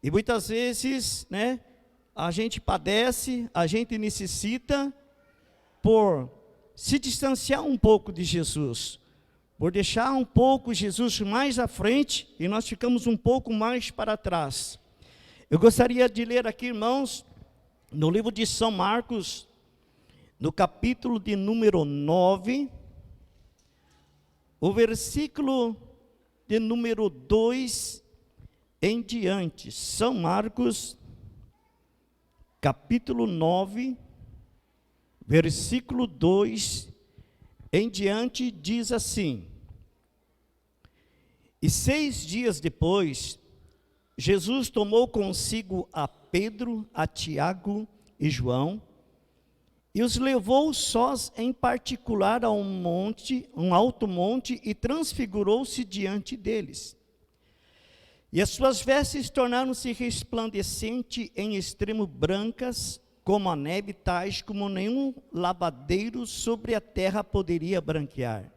E muitas vezes, né, a gente padece, a gente necessita por se distanciar um pouco de Jesus, por deixar um pouco Jesus mais à frente e nós ficamos um pouco mais para trás. Eu gostaria de ler aqui, irmãos, no livro de São Marcos, no capítulo de número 9, o versículo de número 2 em diante. São Marcos, capítulo 9, versículo 2 em diante, diz assim: E 6 dias depois, Jesus tomou consigo a Pedro, a Tiago e João, e os levou sós em particular a um alto monte, e transfigurou-se diante deles. E as suas vestes tornaram-se resplandecentes em extremo brancas, como a neve, tais como nenhum lavadeiro sobre a terra poderia branquear.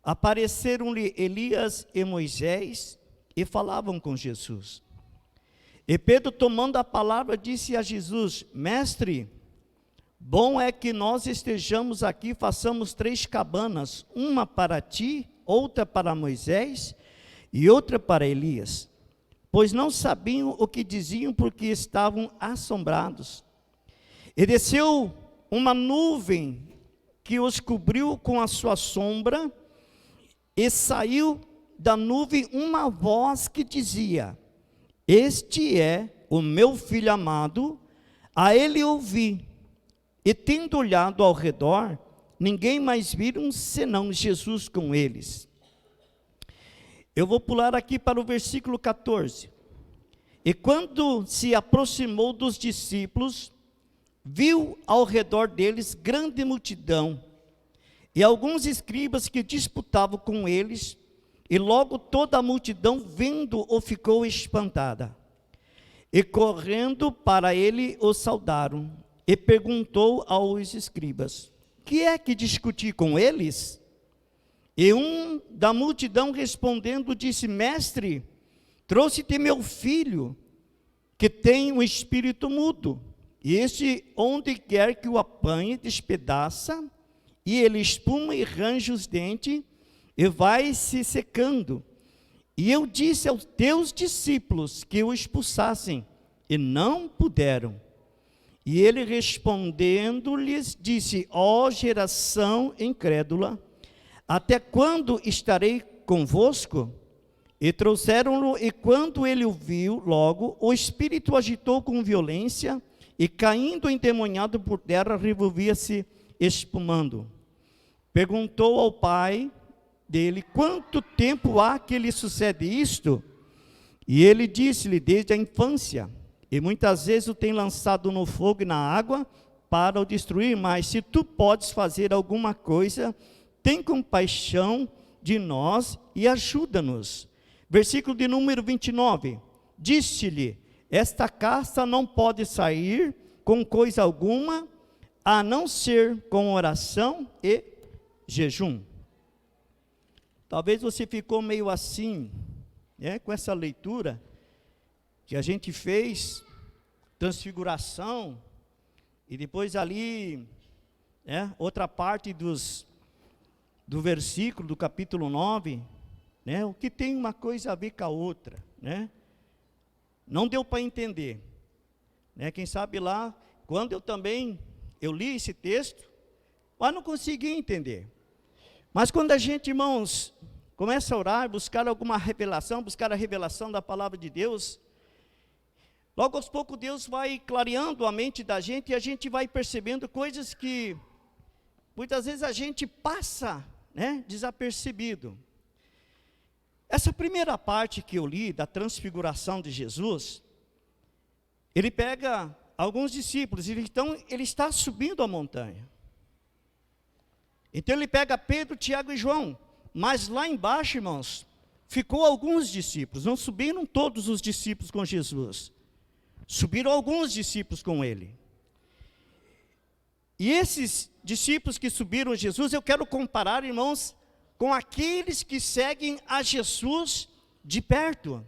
Apareceram-lhe Elias e Moisés, e falavam com Jesus. E Pedro, tomando a palavra, disse a Jesus: Mestre, bom é que nós estejamos aqui, façamos 3 cabanas, uma para ti, outra para Moisés, e outra para Elias. Pois não sabiam o que diziam, porque estavam assombrados. E desceu uma nuvem que os cobriu com a sua sombra, e saiu da nuvem uma voz que dizia: Este é o meu filho amado, a ele ouvi. E tendo olhado ao redor, ninguém mais viram senão Jesus com eles. Eu vou pular aqui para o versículo 14. E quando se aproximou dos discípulos, viu ao redor deles grande multidão, e alguns escribas que disputavam com eles, e logo toda a multidão, vendo-o, ficou espantada. E correndo para ele, o saudaram, e perguntou aos escribas: Que é que discuti com eles? E um da multidão respondendo disse: Mestre, trouxe-te meu filho, que tem um espírito mudo, e este, onde quer que o apanhe, despedaça, e ele espuma e range os dentes, e vai se secando. E eu disse aos teus discípulos que o expulsassem, e não puderam. E ele respondendo-lhes disse: Ó geração incrédula, até quando estarei convosco? E trouxeram-no, e quando ele o viu, logo o espírito agitou com violência, e caindo endemoniado por terra, revolvia-se espumando. Perguntou ao pai dele: Quanto tempo há que lhe sucede isto? E ele disse-lhe: Desde a infância, e muitas vezes o tem lançado no fogo e na água para o destruir, mas se tu podes fazer alguma coisa, tem compaixão de nós e ajuda-nos. Versículo de número 29, disse-lhe: Esta casta não pode sair com coisa alguma, a não ser com oração e jejum. Talvez você ficou meio assim, né, com essa leitura que a gente fez, transfiguração, e depois ali, né, outra parte do versículo do capítulo 9, né, o que tem uma coisa a ver com a outra, né? Não deu para entender, né? Quem sabe lá, quando eu li esse texto, mas não consegui entender. Mas quando a gente, irmãos, começa a orar, buscar alguma revelação, buscar a revelação da palavra de Deus, logo aos poucos Deus vai clareando a mente da gente, e a gente vai percebendo coisas que muitas vezes a gente passa, né, desapercebido. Essa primeira parte que eu li, da transfiguração de Jesus, ele pega alguns discípulos, então ele está subindo a montanha. Então ele pega Pedro, Tiago e João, mas lá embaixo, irmãos, ficou alguns discípulos, não subiram todos os discípulos com Jesus, subiram alguns discípulos com ele. E esses discípulos que subiram a Jesus, eu quero comparar, irmãos, com aqueles que seguem a Jesus de perto.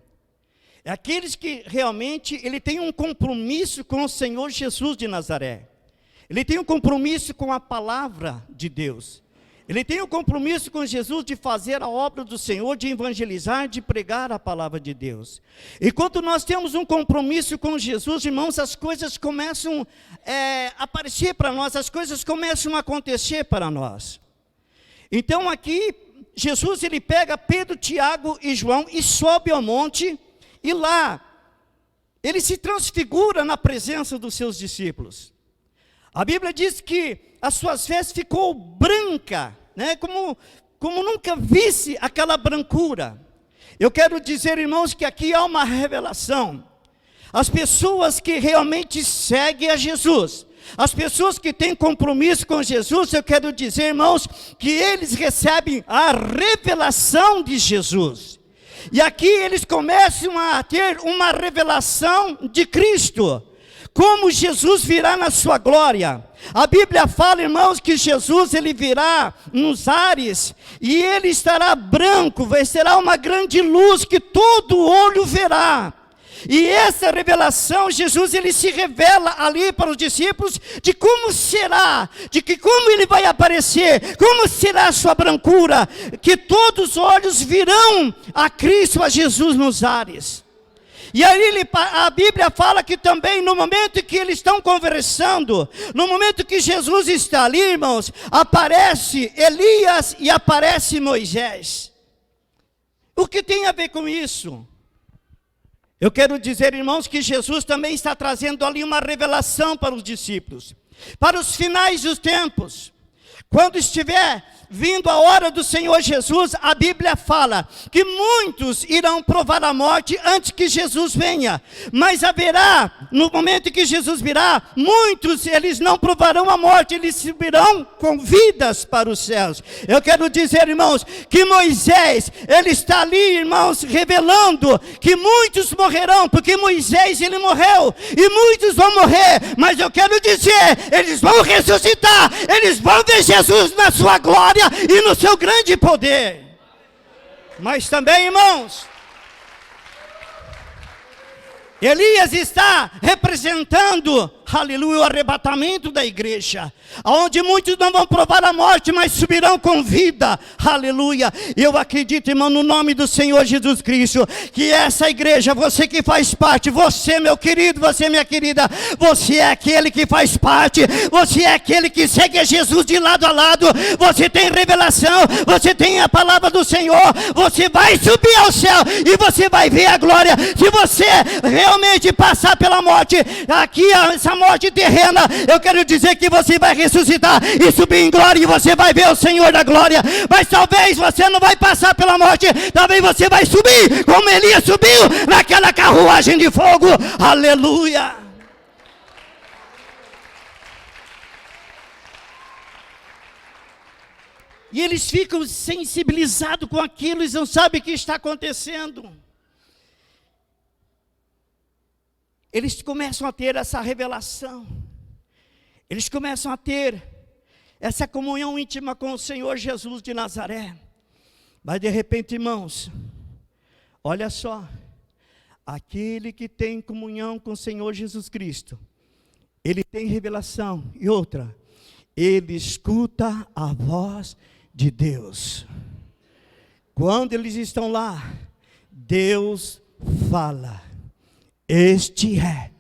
É aqueles que realmente ele tem um compromisso com o Senhor Jesus de Nazaré. Ele tem um compromisso com a palavra de Deus. Ele tem um compromisso com Jesus de fazer a obra do Senhor, de evangelizar, de pregar a palavra de Deus. E quando nós temos um compromisso com Jesus, irmãos, as coisas começam a aparecer para nós, as coisas começam a acontecer para nós. Então aqui, Jesus ele pega Pedro, Tiago e João e sobe ao monte, e lá, ele se transfigura na presença dos seus discípulos. A Bíblia diz que as suas vestes ficou branca, né? Como nunca visse aquela brancura. Eu quero dizer, irmãos, que aqui há uma revelação. As pessoas que realmente seguem a Jesus, as pessoas que têm compromisso com Jesus, eu quero dizer, irmãos, que eles recebem a revelação de Jesus. E aqui eles começam a ter uma revelação de Cristo. Como Jesus virá na sua glória. A Bíblia fala, irmãos, que Jesus ele virá nos ares e ele estará branco, será uma grande luz que todo olho verá. E essa revelação, Jesus ele se revela ali para os discípulos de como será, de que como ele vai aparecer, como será a sua brancura, que todos os olhos virão a Cristo, a Jesus nos ares. E aí a Bíblia fala que também no momento que eles estão conversando, no momento que Jesus está ali, irmãos, aparece Elias e aparece Moisés. O que tem a ver com isso? Eu quero dizer, irmãos, que Jesus também está trazendo ali uma revelação para os discípulos, para os finais dos tempos. Quando estiver vindo a hora do Senhor Jesus, a Bíblia fala que muitos irão provar a morte antes que Jesus venha. Mas haverá, no momento que Jesus virá, muitos, eles não provarão a morte, eles subirão com vidas para os céus. Eu quero dizer, irmãos, que Moisés, ele está ali, irmãos, revelando que muitos morrerão, porque Moisés, ele morreu, e muitos vão morrer. Mas eu quero dizer, eles vão ressuscitar, eles vão ver Jesus na sua glória e no seu grande poder. Mas também, irmãos, Elias está representando, aleluia, o arrebatamento da igreja, onde muitos não vão provar a morte, mas subirão com vida, aleluia. Eu acredito, irmão, no nome do Senhor Jesus Cristo, que essa igreja, você que faz parte, você, meu querido, você, minha querida, você é aquele que faz parte, você é aquele que segue a Jesus de lado a lado, você tem revelação, você tem a palavra do Senhor, você vai subir ao céu e você vai ver a glória. Se você realmente passar pela morte, aqui essa morte terrena, eu quero dizer que você vai ressuscitar e subir em glória, e você vai ver o Senhor da glória. Mas talvez você não vai passar pela morte, talvez você vai subir, como Elias subiu naquela carruagem de fogo, aleluia. E eles ficam sensibilizados com aquilo, eles não sabem o que está acontecendo. Eles começam a ter essa revelação, eles começam a ter essa comunhão íntima com o Senhor Jesus de Nazaré. Mas de repente, irmãos, olha só, aquele que tem comunhão com o Senhor Jesus Cristo, ele tem revelação, e outra, ele escuta a voz de Deus. Quando eles estão lá, Deus fala: este é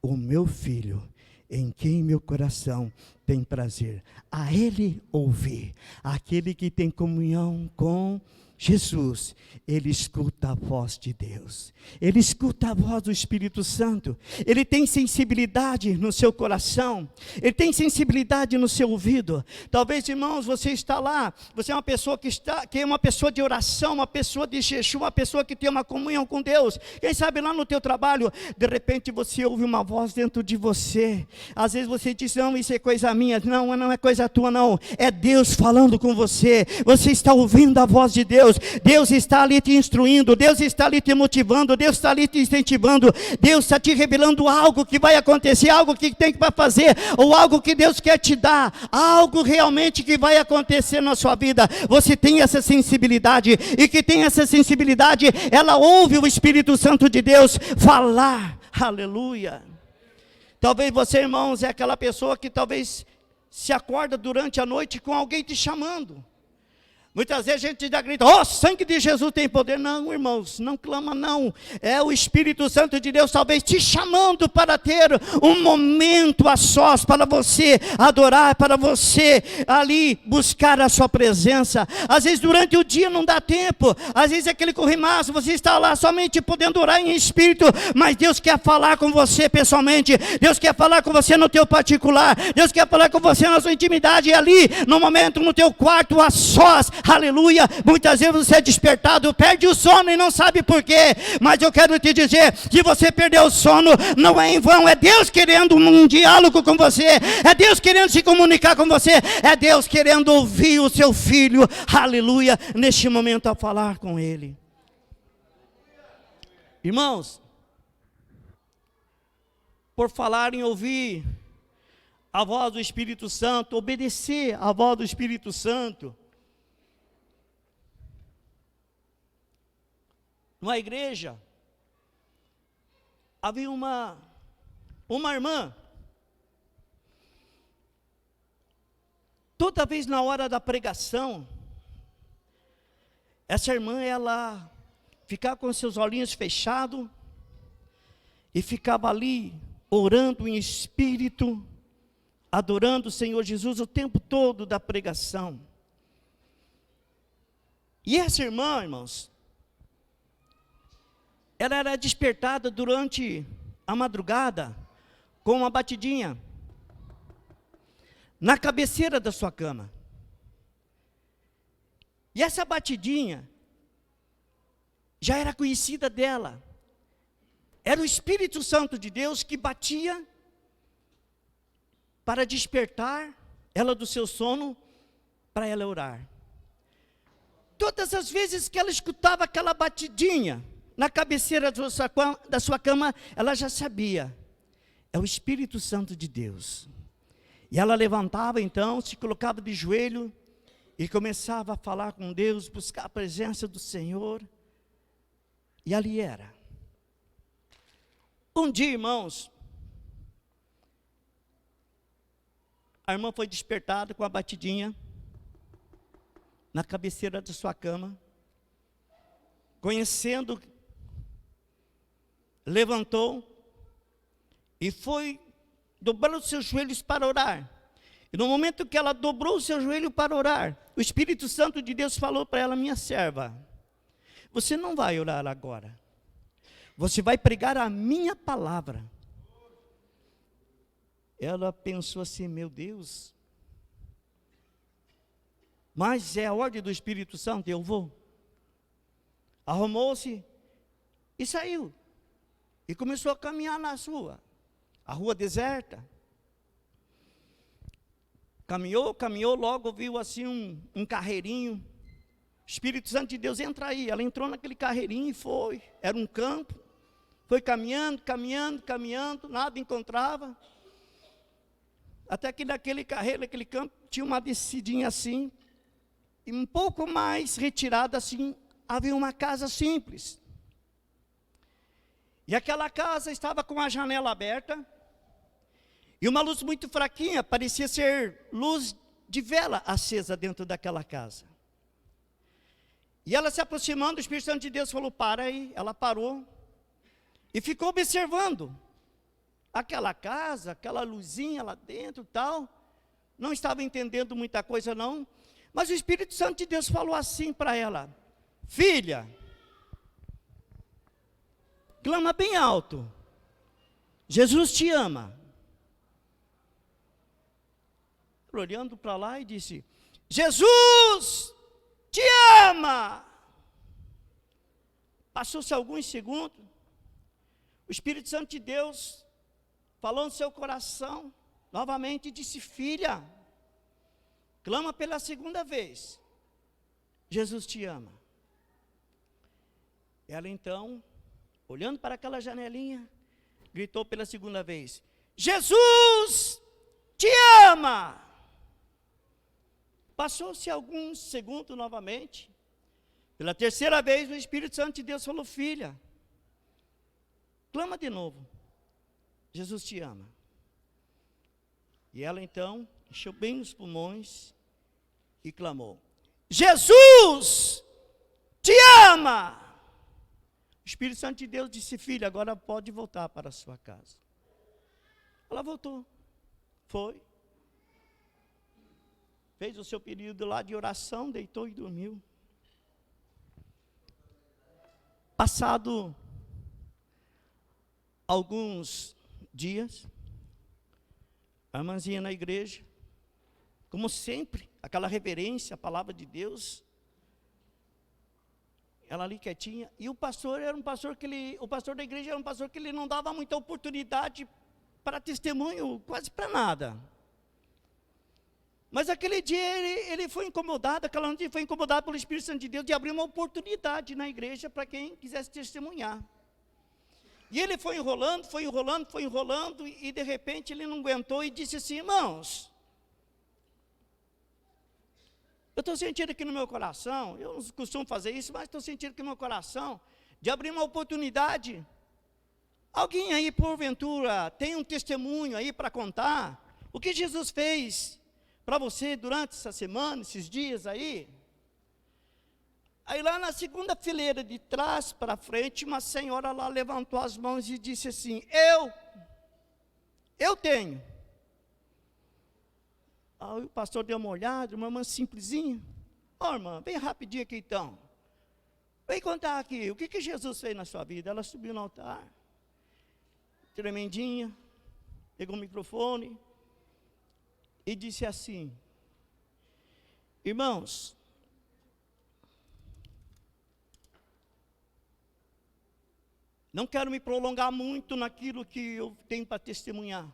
o meu filho, em quem meu coração tem prazer. A ele ouvir. Aquele que tem comunhão com Jesus, ele escuta a voz de Deus, ele escuta a voz do Espírito Santo, ele tem sensibilidade no seu coração, ele tem sensibilidade no seu ouvido. Talvez, irmãos, você está lá, você é uma pessoa que é uma pessoa de oração, uma pessoa de jejum, uma pessoa que tem uma comunhão com Deus. Quem sabe lá no teu trabalho, de repente você ouve uma voz dentro de você. Às vezes você diz: não, isso é coisa minha. Não, não é coisa tua, não, é Deus falando com você. Você está ouvindo a voz de Deus. Deus. Deus está ali te instruindo, Deus está ali te motivando, Deus está ali te incentivando, Deus está te revelando algo que vai acontecer, algo que tem para fazer, ou algo que Deus quer te dar, algo realmente que vai acontecer na sua vida. Você tem essa sensibilidade, e que tem essa sensibilidade, ela ouve o Espírito Santo de Deus falar, aleluia. Talvez você, irmãos, é aquela pessoa que talvez se acorda durante a noite com alguém te chamando. Muitas vezes a gente já grita, oh, sangue de Jesus tem poder. Não, irmãos, não clama não. É o Espírito Santo de Deus talvez te chamando para ter um momento a sós, para você adorar, para você ali buscar a sua presença. Às vezes durante o dia não dá tempo, às vezes é aquele corrimaço, você está lá somente podendo orar em espírito, mas Deus quer falar com você pessoalmente, Deus quer falar com você no teu particular, Deus quer falar com você na sua intimidade, e ali, no momento, no teu quarto a sós, aleluia. Muitas vezes você é despertado, perde o sono e não sabe por quê, mas eu quero te dizer, que você perdeu o sono, não é em vão, é Deus querendo um diálogo com você, é Deus querendo se comunicar com você, é Deus querendo ouvir o seu filho, aleluia, neste momento a falar com ele. Irmãos, por falar em ouvir a voz do Espírito Santo, obedecer a voz do Espírito Santo, numa igreja, havia uma irmã, toda vez na hora da pregação, essa irmã, ela ficava com seus olhinhos fechados, e ficava ali, orando em espírito, adorando o Senhor Jesus o tempo todo da pregação. E essa irmã, irmãos, ela era despertada durante a madrugada com uma batidinha na cabeceira da sua cama. E essa batidinha já era conhecida dela. Era o Espírito Santo de Deus que batia para despertar ela do seu sono, para ela orar. Todas as vezes que ela escutava aquela batidinha na cabeceira da sua cama, ela já sabia, é o Espírito Santo de Deus. E ela levantava então, se colocava de joelho, e começava a falar com Deus, buscar a presença do Senhor, e ali era. Um dia, irmãos, a irmã foi despertada com a batidinha na cabeceira da sua cama, conhecendo, levantou e foi dobrando os seus joelhos para orar. E no momento que ela dobrou o seu joelho para orar, o Espírito Santo de Deus falou para ela: minha serva, você não vai orar agora, você vai pregar a minha palavra. Ela pensou assim: meu Deus, mas é a ordem do Espírito Santo, eu vou. Arrumou-se e saiu. E começou a caminhar na rua, a rua deserta. Caminhou, logo viu assim um carreirinho. O Espírito Santo de Deus: entra aí. Ela entrou naquele carreirinho e foi. Era um campo. Foi caminhando, nada encontrava. Até que naquele carreiro, naquele campo, tinha uma descidinha assim. E um pouco mais retirada assim, havia uma casa simples. E aquela casa estava com a janela aberta, e uma luz muito fraquinha, parecia ser luz de vela acesa dentro daquela casa. E ela se aproximando, o Espírito Santo de Deus falou: para aí. Ela parou, e ficou observando aquela casa, aquela luzinha lá dentro e tal. Não estava entendendo muita coisa não, mas o Espírito Santo de Deus falou assim para ela: filha, clama bem alto, Jesus te ama. Olhando para lá e disse: Jesus te ama. Passou-se alguns segundos, o Espírito Santo de Deus falou no seu coração novamente e disse: filha, clama pela segunda vez, Jesus te ama. Ela então, olhando para aquela janelinha, gritou pela segunda vez: Jesus te ama! Passou-se alguns segundos novamente. Pela terceira vez, o Espírito Santo de Deus falou: filha, clama de novo, Jesus te ama. E ela então encheu bem os pulmões e clamou: Jesus te ama! O Espírito Santo de Deus disse: filha, agora pode voltar para a sua casa. Ela voltou, foi, fez o seu período lá de oração, deitou e dormiu. Passado alguns dias, a irmãzinha na igreja, como sempre, aquela reverência à palavra de Deus, ela ali quietinha, e o pastor era um pastor o pastor da igreja era um pastor que ele não dava muita oportunidade para testemunho, quase para nada. Mas aquele dia ele foi incomodado, aquela noite ele foi incomodado pelo Espírito Santo de Deus de abrir uma oportunidade na igreja para quem quisesse testemunhar. E ele foi enrolando, e de repente ele não aguentou e disse assim: irmãos, eu estou sentindo aqui no meu coração, eu não costumo fazer isso, mas estou sentindo aqui no meu coração, de abrir uma oportunidade. Alguém aí, porventura, tem um testemunho aí para contar? O que Jesus fez para você durante essa semana, esses dias aí? Aí lá na segunda fileira, de trás para frente, uma senhora lá levantou as mãos e disse assim: eu tenho. Aí o pastor deu uma olhada, uma irmã simplesinha: ó, irmã, vem rapidinho aqui então, vem contar aqui, o que Jesus fez na sua vida? Ela subiu no altar, tremendinha, pegou o microfone e disse assim: irmãos, não quero me prolongar muito naquilo que eu tenho para testemunhar,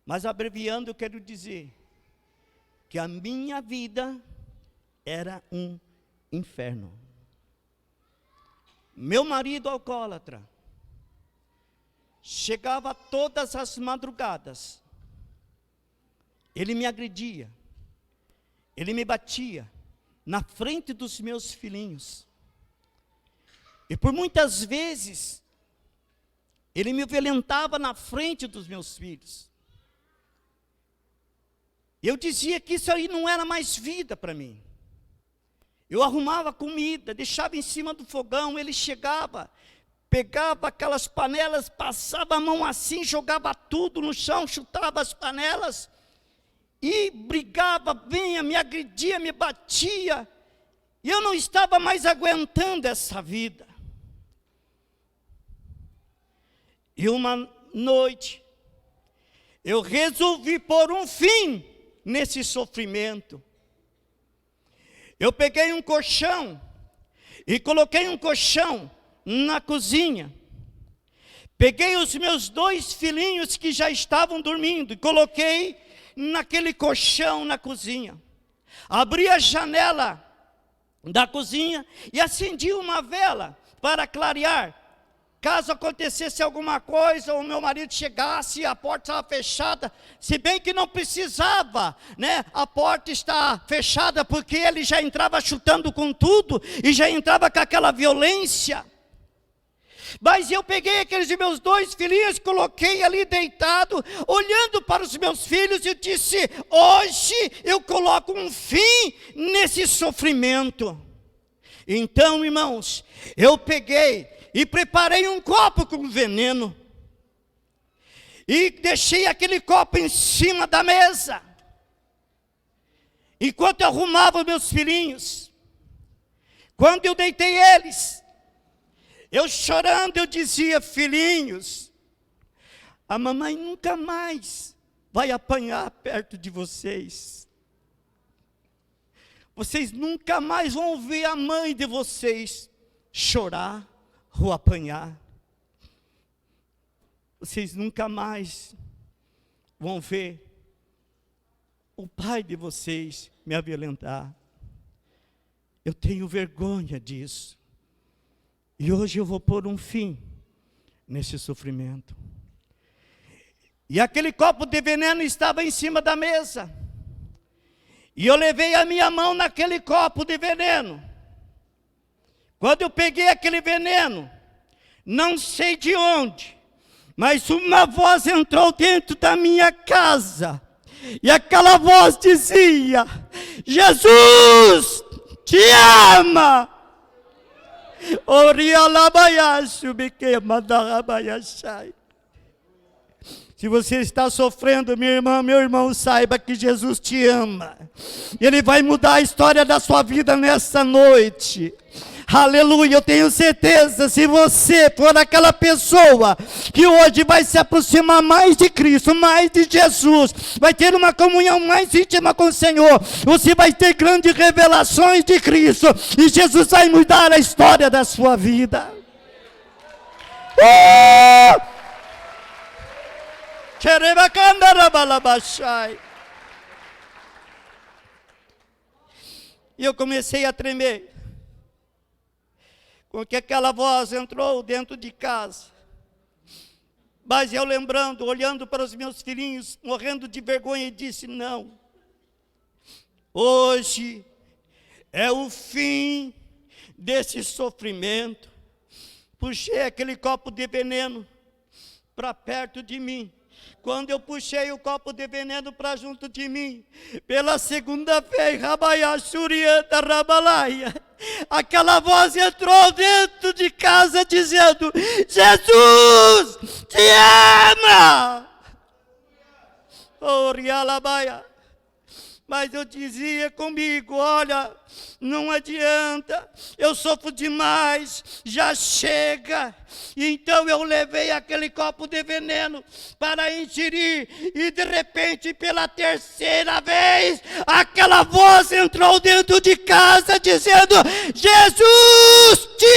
mas abreviando, eu quero dizer que a minha vida era um inferno. Meu marido alcoólatra chegava todas as madrugadas, ele me agredia, ele me batia na frente dos meus filhinhos, e por muitas vezes ele me violentava na frente dos meus filhos. Eu dizia que isso aí não era mais vida para mim. Eu arrumava comida, deixava em cima do fogão, ele chegava, pegava aquelas panelas, passava a mão assim, jogava tudo no chão, chutava as panelas, e brigava, vinha, me agredia, me batia, e eu não estava mais aguentando essa vida. E uma noite, eu resolvi pôr um fim nesse sofrimento. Eu peguei um colchão e coloquei um colchão na cozinha. Peguei os meus 2 filhinhos que já estavam dormindo e coloquei naquele colchão na cozinha. Abri a janela da cozinha e acendi uma vela para clarear. Caso acontecesse alguma coisa, ou meu marido chegasse e a porta estava fechada, se bem que não precisava, né? A porta está fechada, porque ele já entrava chutando com tudo, e já entrava com aquela violência. Mas eu peguei aqueles meus 2 filhinhos, coloquei ali deitado, olhando para os meus filhos, e disse: hoje eu coloco um fim nesse sofrimento. Então, irmãos, eu peguei e preparei um copo com veneno, e deixei aquele copo em cima da mesa, enquanto eu arrumava meus filhinhos. Quando eu deitei eles, eu chorando, eu dizia: filhinhos, a mamãe nunca mais vai apanhar perto de vocês. Vocês nunca mais vão ver a mãe de vocês chorar ou apanhar. Vocês nunca mais vão ver o pai de vocês me violentar. Eu tenho vergonha disso. E hoje eu vou pôr um fim nesse sofrimento. E aquele copo de veneno estava em cima da mesa. E eu levei a minha mão naquele copo de veneno. Quando eu peguei aquele veneno, não sei de onde, mas uma voz entrou dentro da minha casa. E aquela voz dizia: Jesus te ama. Se você está sofrendo, minha irmã, meu irmão, saiba que Jesus te ama. Ele vai mudar a história da sua vida nessa noite. Aleluia, eu tenho certeza, se você for aquela pessoa que hoje vai se aproximar mais de Cristo, mais de Jesus, vai ter uma comunhão mais íntima com o Senhor, você vai ter grandes revelações de Cristo, e Jesus vai mudar a história da sua vida. E eu comecei a tremer, porque aquela voz entrou dentro de casa. Mas eu lembrando, olhando para os meus filhinhos, morrendo de vergonha, e disse: não, hoje é o fim desse sofrimento. Puxei aquele copo de veneno para perto de mim. Quando eu puxei o copo de veneno para junto de mim, pela segunda vez, aquela voz entrou dentro de casa dizendo: Jesus te ama. Mas eu dizia comigo: olha, não adianta, eu sofro demais, já chega. Então eu levei aquele copo de veneno para ingerir, e de repente, pela terceira vez, aquela voz entrou dentro de casa dizendo: Jesus te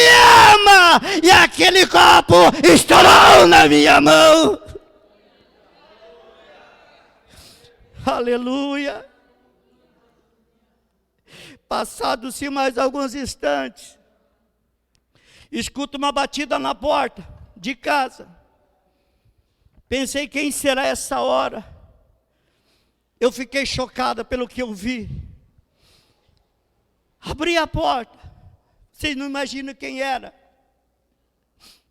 ama. E aquele copo estourou na minha mão. Aleluia. Passados-se mais alguns instantes, escuto uma batida na porta de casa. Pensei: quem será essa hora? Eu fiquei chocada pelo que eu vi. Abri a porta. Vocês não imaginam quem era.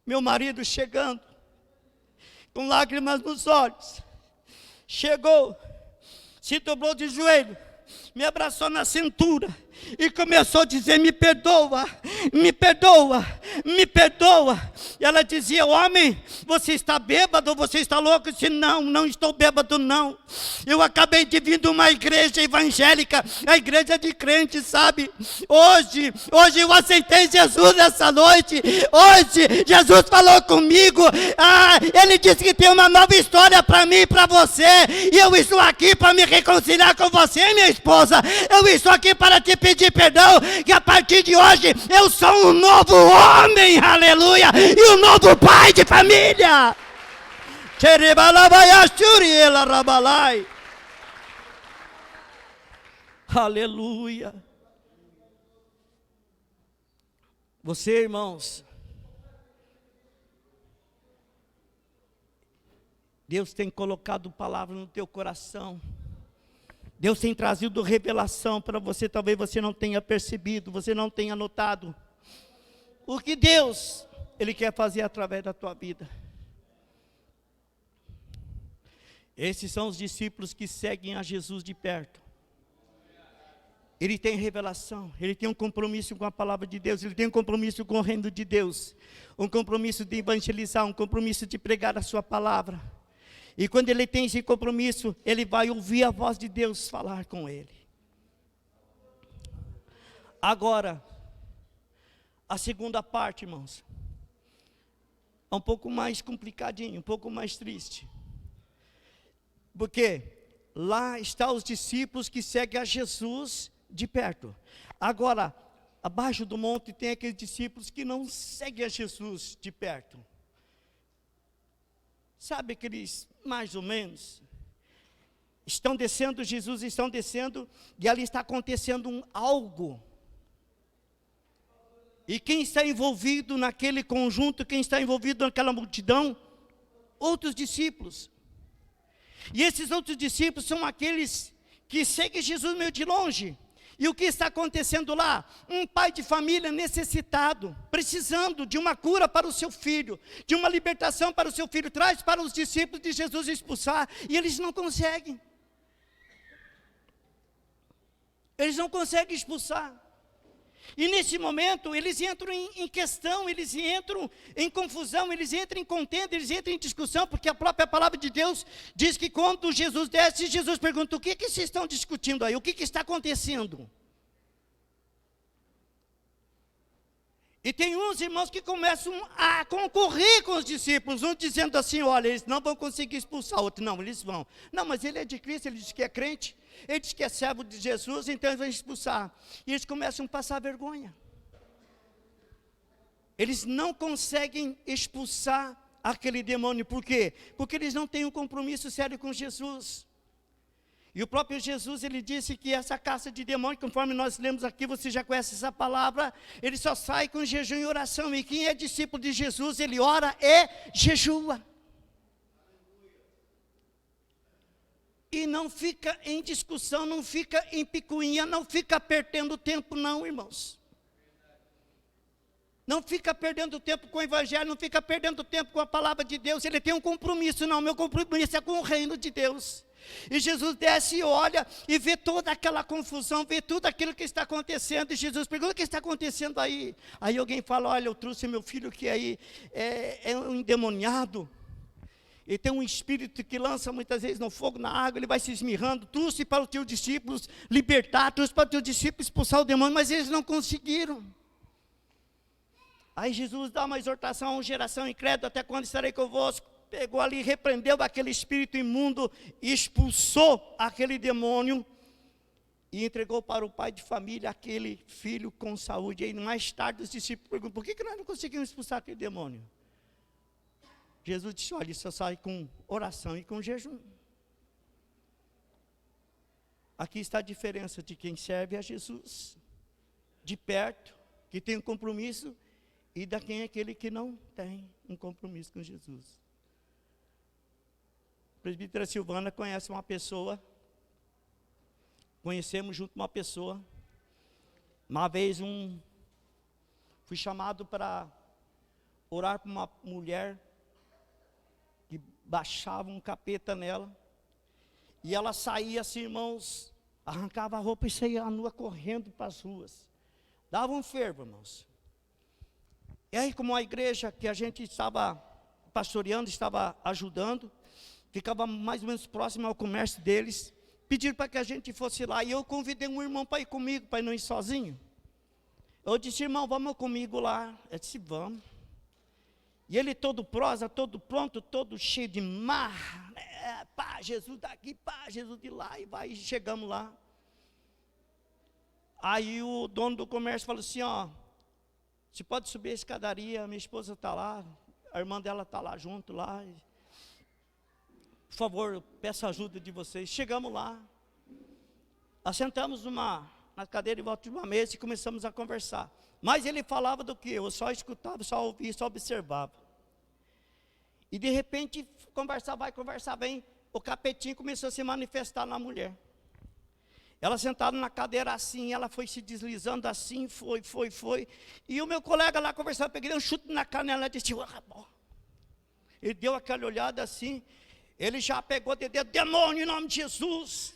Meu marido chegando, com lágrimas nos olhos. Chegou, se dobrou de joelho, me abraçou na cintura e começou a dizer: me perdoa, me perdoa, me perdoa. E ela dizia: homem, você está bêbado, você está louco? Eu disse: não, não estou bêbado não. Eu acabei de vir de uma igreja evangélica, a igreja de crentes, sabe? Hoje eu aceitei Jesus nessa noite. Hoje Jesus falou comigo. Ele disse que tem uma nova história para mim e para você. E eu estou aqui para me reconciliar com você, minha esposa. Eu estou aqui para te pedir perdão, que a partir de hoje eu sou um novo homem, aleluia, e um novo pai de família. Aleluia. Você, irmãos, Deus tem colocado palavra no teu coração. Deus tem trazido revelação para você. Talvez você não tenha percebido, você não tenha notado o que Deus, Ele quer fazer através da tua vida. Esses são os discípulos que seguem a Jesus de perto. Ele tem revelação, ele tem um compromisso com a palavra de Deus, ele tem um compromisso com o reino de Deus, um compromisso de evangelizar, um compromisso de pregar a sua palavra. E quando ele tem esse compromisso, ele vai ouvir a voz de Deus falar com ele. Agora, a segunda parte, irmãos, é um pouco mais complicadinho, um pouco mais triste. Porque lá estão os discípulos que seguem a Jesus de perto. Agora, abaixo do monte tem aqueles discípulos que não seguem a Jesus de perto. Sabe aqueles, mais ou menos, estão descendo, Jesus estão descendo, e ali está acontecendo algo. E quem está envolvido naquele conjunto, quem está envolvido naquela multidão? Outros discípulos. E esses outros discípulos são aqueles que seguem Jesus meio de longe. E o que está acontecendo lá? Um pai de família necessitado, precisando de uma cura para o seu filho, de uma libertação para o seu filho, traz para os discípulos de Jesus expulsar, e eles não conseguem. Eles não conseguem expulsar. E nesse momento, eles entram em questão, eles entram em confusão, eles entram em contenda, eles entram em discussão, porque a própria palavra de Deus diz que quando Jesus desce, Jesus pergunta: o que vocês estão discutindo aí? O que está acontecendo? E tem uns irmãos que começam a concorrer com os discípulos, um dizendo assim: olha, eles não vão conseguir expulsar, outro: não, eles vão. Não, mas ele é de Cristo, ele diz que é crente, ele diz que é servo de Jesus, então eles vão expulsar. E eles começam a passar vergonha. Eles não conseguem expulsar aquele demônio, por quê? Porque eles não têm um compromisso sério com Jesus. E o próprio Jesus, ele disse que essa caça de demônio, conforme nós lemos aqui, você já conhece essa palavra, ele só sai com jejum e oração. E quem é discípulo de Jesus, ele ora e jejua. E não fica em discussão, não fica em picuinha, não fica perdendo tempo não, irmãos. Não fica perdendo tempo com o evangelho, não fica perdendo tempo com a palavra de Deus. Ele tem um compromisso, não, meu compromisso é com o reino de Deus. E Jesus desce e olha e vê toda aquela confusão, vê tudo aquilo que está acontecendo. E Jesus pergunta: o que está acontecendo aí? Aí alguém fala: olha, eu trouxe meu filho que aí é um endemoniado. Ele tem um espírito que lança muitas vezes no fogo, na água, ele vai se esmirrando. Trouxe para os teus discípulos libertar, trouxe para os teus discípulos expulsar o demônio, mas eles não conseguiram. Aí Jesus dá uma exortação: geração incrédula, até quando estarei convosco? Pegou ali, repreendeu aquele espírito imundo, expulsou aquele demônio e entregou para o pai de família aquele filho com saúde. E aí mais tarde os discípulos perguntam: por que nós não conseguimos expulsar aquele demônio? Jesus disse: olha, isso sai com oração e com jejum. Aqui está a diferença de quem serve a Jesus de perto, que tem um compromisso, e da quem é aquele que não tem um compromisso com Jesus. A presbítera Silvana conhece uma pessoa, conhecemos junto uma pessoa. Uma vez fui chamado para orar por uma mulher que baixava um capeta nela, e ela saía assim, irmãos, arrancava a roupa e saía nua correndo para as ruas, dava um fervo, irmãos. E aí, como a igreja que a gente estava pastoreando, estava ajudando, ficava mais ou menos próximo ao comércio deles, pediram para que a gente fosse lá, e eu convidei um irmão para ir comigo, para não ir sozinho. Eu disse: irmão, vamos comigo lá. Eu disse: vamos. E ele todo prosa, todo pronto, todo cheio de marra, pá, Jesus daqui, pá, Jesus de lá, e chegamos lá. Aí o dono do comércio falou assim: ó, você pode subir a escadaria, minha esposa está lá, a irmã dela está lá junto, lá. Por favor, eu peço a ajuda de vocês. Chegamos lá, assentamos na cadeira em volta de uma mesa e começamos a conversar. Mas ele falava do que eu só escutava, só ouvia, só observava. E de repente, conversar bem, o capetinho começou a se manifestar na mulher. Ela sentada na cadeira assim, ela foi se deslizando assim, foi. E o meu colega lá conversando, peguei um chute na canela e disse: ele deu aquela olhada assim, ele já pegou de dedo: demônio, em nome de Jesus,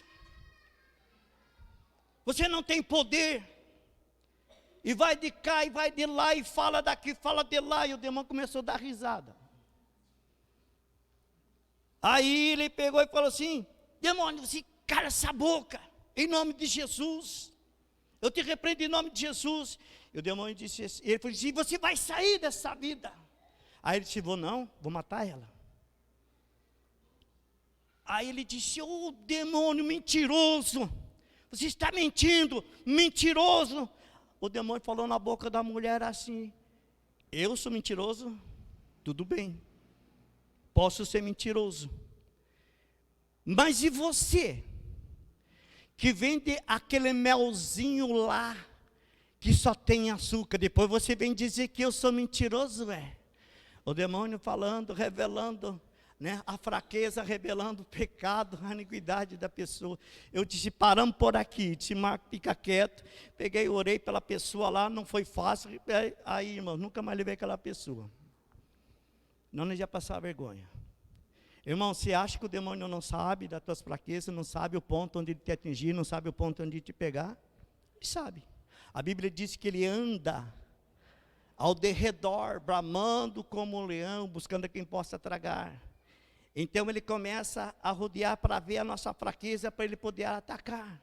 você não tem poder. E vai de cá, e vai de lá, e fala daqui, fala de lá. E o demônio começou a dar risada. Aí ele pegou e falou assim: demônio, você cala essa boca, em nome de Jesus. Eu te repreendo em nome de Jesus. E o demônio disse assim, ele falou assim: você vai sair dessa vida. Aí ele disse: vou não, vou matar ela. Aí ele disse: ô demônio mentiroso, você está mentindo, mentiroso. O demônio falou na boca da mulher assim: eu sou mentiroso? Tudo bem, posso ser mentiroso, mas e você, que vende aquele melzinho lá, que só tem açúcar. Depois você vem dizer que eu sou mentiroso, O demônio falando, revelando, né, a fraqueza, revelando o pecado, a iniquidade da pessoa. Eu disse, paramos por aqui, disse, Marco, fica quieto. Peguei, orei pela pessoa lá, não foi fácil. Aí, irmão, nunca mais levei aquela pessoa. Não ia passar vergonha. Irmão, você acha que o demônio não sabe das tuas fraquezas, não sabe o ponto onde ele te atingir, não sabe o ponto onde ele te pegar? Ele sabe. A Bíblia diz que ele anda ao derredor, bramando como um leão, buscando a quem possa tragar. Então ele começa a rodear para ver a nossa fraqueza, para ele poder atacar.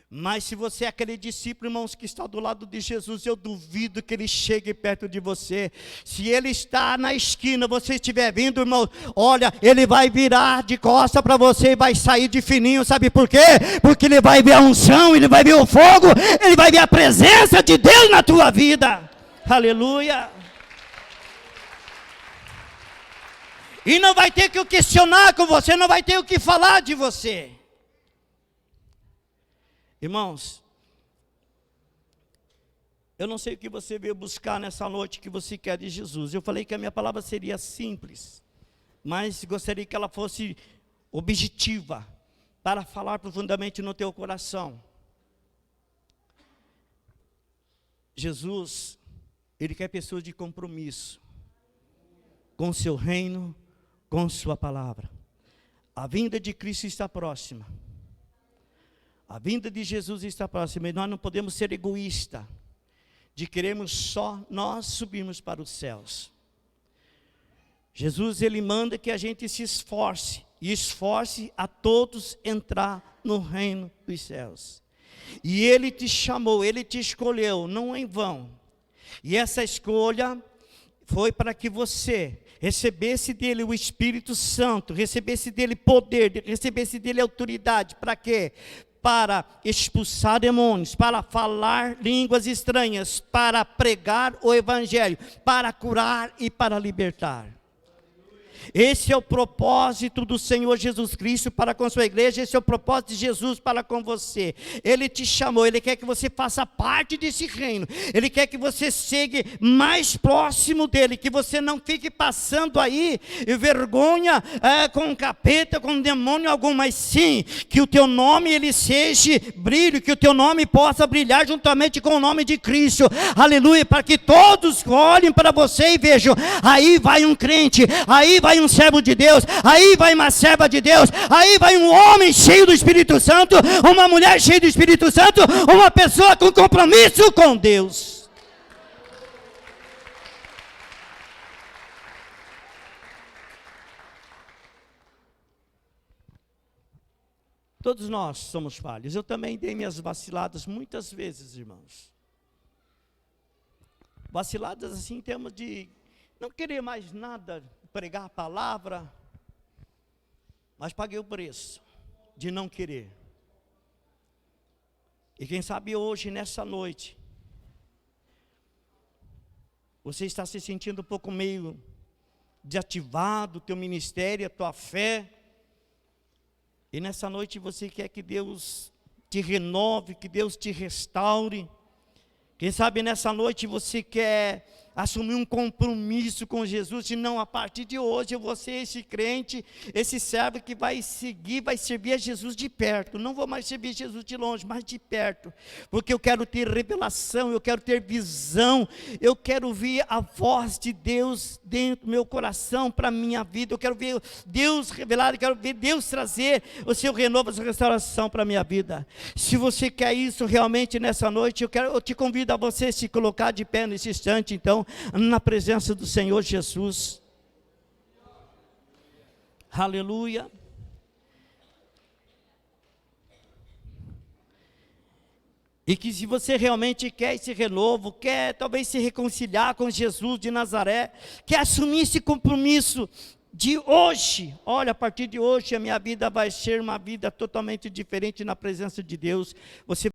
Mas se você é aquele discípulo, irmãos, que está do lado de Jesus, eu duvido que ele chegue perto de você. Se ele está na esquina, você estiver vindo, irmão, olha, ele vai virar de costa para você e vai sair de fininho, sabe por quê? Porque ele vai ver a unção, ele vai ver o fogo, ele vai ver a presença de Deus na tua vida. Aleluia. E não vai ter que questionar com você, não vai ter o que falar de você. Irmãos, eu não sei o que você veio buscar nessa noite que você quer de Jesus. Eu falei que a minha palavra seria simples, mas gostaria que ela fosse objetiva, para falar profundamente no teu coração. Jesus, Ele quer pessoas de compromisso com o seu reino, com sua palavra. A vinda de Cristo está próxima. A vinda de Jesus está próxima, e nós não podemos ser egoístas, de queremos só nós subirmos para os céus. Jesus, Ele manda que a gente se esforce, e esforce a todos entrar no reino dos céus. E Ele te chamou, Ele te escolheu, não em vão. E essa escolha foi para que você recebesse dele o Espírito Santo, recebesse dele poder, recebesse dele autoridade. Para quê? Para expulsar demônios, para falar línguas estranhas, para pregar o Evangelho, para curar e para libertar. Esse é o propósito do Senhor Jesus Cristo para com a sua igreja, esse é o propósito de Jesus para com você. Ele te chamou, Ele quer que você faça parte desse reino, Ele quer que você chegue mais próximo dEle, que você não fique passando aí vergonha com o capeta, com o demônio algum, mas sim, que o teu nome ele seja brilho, que o teu nome possa brilhar juntamente com o nome de Cristo, aleluia, para que todos olhem para você e vejam, aí vai um crente, aí vai um servo de Deus, aí vai uma serva de Deus, aí vai um homem cheio do Espírito Santo, uma mulher cheia do Espírito Santo, uma pessoa com compromisso com Deus. Todos nós somos falhos. Eu também dei minhas vaciladas muitas vezes, irmãos. Vaciladas assim em termos de não querer mais nada, pregar a palavra, mas paguei o preço de não querer. E quem sabe hoje, nessa noite, você está se sentindo um pouco meio desativado, o teu ministério, a tua fé, e nessa noite você quer que Deus te renove, que Deus te restaure. Quem sabe nessa noite você quer assumir um compromisso com Jesus, e não, a partir de hoje eu vou ser esse crente, esse servo que vai seguir, vai servir a Jesus de perto. Não vou mais servir Jesus de longe, mas de perto, porque eu quero ter revelação, eu quero ter visão, eu quero ouvir a voz de Deus dentro do meu coração para a minha vida. Eu quero ver Deus revelado, eu quero ver Deus trazer o seu renovo, a sua restauração para a minha vida. Se você quer isso realmente nessa noite, eu te convido a você se colocar de pé nesse instante, então, na presença do Senhor Jesus. Aleluia. E que se você realmente quer esse renovo, quer talvez se reconciliar com Jesus de Nazaré, quer assumir esse compromisso de hoje, olha, a partir de hoje a minha vida vai ser uma vida totalmente diferente na presença de Deus. Você